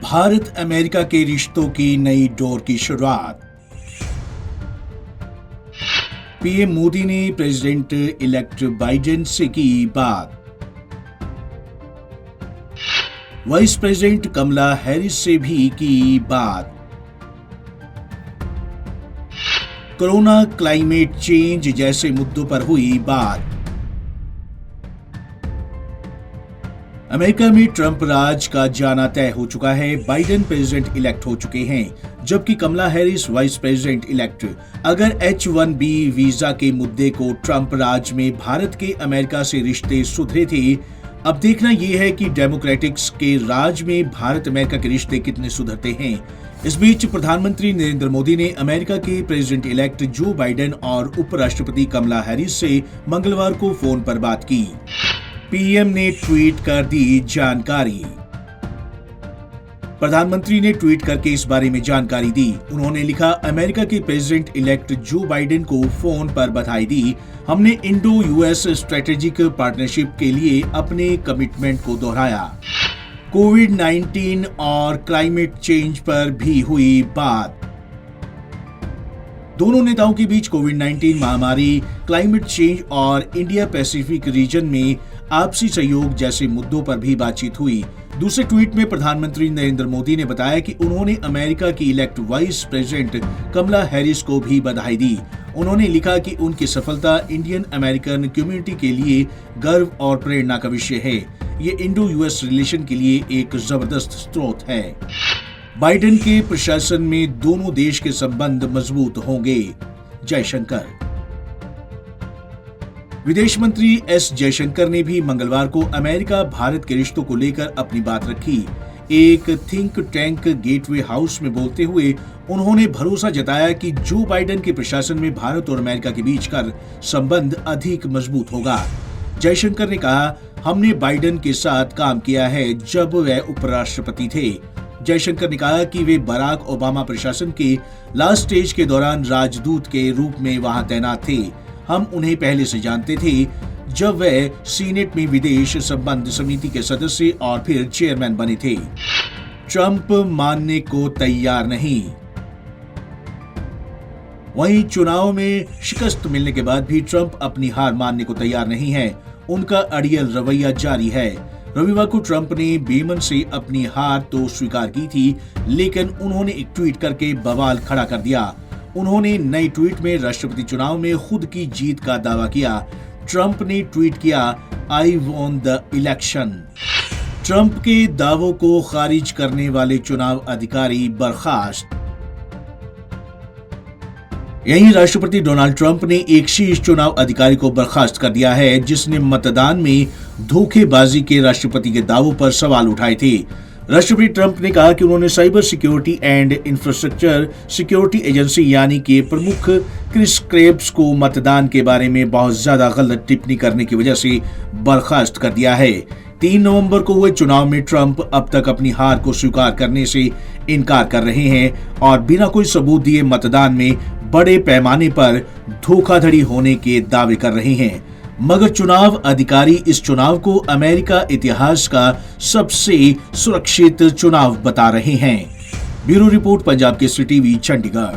Bharat America के रिश्तों की नई दौर की शुरुआत। पीएम मोदी ने प्रेसिडेंट इलेक्ट बाइडेन से की बात। वाइस प्रेसिडेंट कमला हैरिस से भी की बात। कोरोना, क्लाइमेट चेंज जैसे मुद्दों पर हुई बात। अमेरिका में ट्रंप राज का जाना तय हो चुका है। बाइडेन प्रेसिडेंट इलेक्ट हो चुके हैं, जबकि कमला हैरिस वाइस प्रेसिडेंट इलेक्ट। अगर H-1B वीजा के मुद्दे को ट्रंप राज में भारत के अमेरिका से रिश्ते सुधरे थे, अब देखना यह है कि डेमोक्रेटिक्स के राज में भारत अमेरिका के रिश्ते कितने सुधरते हैं। इस बीच प्रधानमंत्री नरेंद्र मोदी ने अमेरिका के प्रेसिडेंट इलेक्ट जो बाइडेन और उपराष्ट्रपति कमला हैरिस से मंगलवार को फोन पर बात की। पीएम ने ट्वीट कर दी जानकारी। प्रधानमंत्री ने ट्वीट करके इस बारे में जानकारी दी। उन्होंने लिखा, अमेरिका के प्रेसिडेंट इलेक्ट जो बाइडेन को फोन पर बधाई दी। हमने इंडो यूएस स्ट्रेटेजिक पार्टनरशिप के लिए अपने कमिटमेंट को दोहराया। कोविड-19 और क्लाइमेट चेंज पर भी हुई बात। दोनों नेताओं के बीच कोविड-19 महामारी, क्लाइमेट चेंज और इंडिया पैसिफिक रीजन में आपसी सहयोग जैसे मुद्दों पर भी बातचीत हुई। दूसरे ट्वीट में प्रधानमंत्री नरेंद्र मोदी ने बताया कि उन्होंने अमेरिका की elect vice president Kamala Harris को भी बधाई दी। उन्होंने लिखा कि उनकी सफलता इंडियन अमेरिकन कम्युनिटी के लिए गर्व और प्रेरणा का विषय है। ये इंडो यूएस रिलेशन के लिए एक जबरदस्त स्रोत है। बाइडेन के प्रशासन में दोनों देश के संबंध मजबूत होंगे। जयशंकर। विदेश मंत्री एस जयशंकर ने भी मंगलवार को अमेरिका भारत के रिश्तों को लेकर अपनी बात रखी। एक थिंक टैंक गेटवे हाउस में बोलते हुए उन्होंने भरोसा जताया कि जो बाइडेन के प्रशासन में भारत और अमेरिका के बीच का संबंध अधिक मजबूत होगा। जयशंकर ने कहा, हमने बाइडेन के साथ काम किया है जब वे उपराष्ट्रपति थे। जयशंकर ने कहा कि वे बराक ओबामा प्रशासन के लास्ट स्टेज के दौरान राजदूत के रूप में वहां तैनात थे। हम उन्हें पहले से जानते थे जब वे सीनेट में विदेश संबंध समिति के सदस्य और फिर चेयरमैन बने थे। ट्रंप मानने को तैयार नहीं। वहीं चुनाव में शिकस्त मिलने के बाद भी ट्रंप अपनी हार मानने को तैयार नहीं है। उनका अड़ियल रवैया जारी है। रविवार को ट्रंप ने बेमन से अपनी हार तो स्वीकार की थी, लेकिन उन्होंने एक ट्वीट करके बवाल खड़ा कर दिया। उन्होंने नए ट्वीट में राष्ट्रपति चुनाव में खुद की जीत का दावा किया। ट्रंप ने ट्वीट किया, आई वॉन द इलेक्शन। ट्रंप के दावों को खारिज करने वाले चुनाव अधिकारी बर्खास्त। यहीं राष्ट्रपति डोनाल्ड ट्रंप ने एक शीर्ष चुनाव अधिकारी को बर्खास्त कर दिया है, जिसने मतदान में धोखेबाजी के राष्ट्रपति के दावों पर सवाल उठाए थे। राष्ट्रपति ट्रंप ने कहा कि उन्होंने cyber security and infrastructure security agency यानी कि प्रमुख क्रिस क्रेब्स को मतदान के बारे में बहुत ज्यादा गलत टिप्पणी करने की वजह से बर्खास्त कर दिया है। 3 नवंबर को हुए चुनाव में ट्रंप अब तक अपनी हार को स्वीकार करने से इनकार कर रहे हैं और बिना कोई सबूत दिए मतदान में बड़े पैमाने पर धोखाधड़ी होने के दावे कर रहे हैं। मगर चुनाव अधिकारी इस चुनाव को अमेरिका इतिहास का सबसे सुरक्षित चुनाव बता रहे हैं। Bureau report, Punjab Kesari TV, Chandigarh.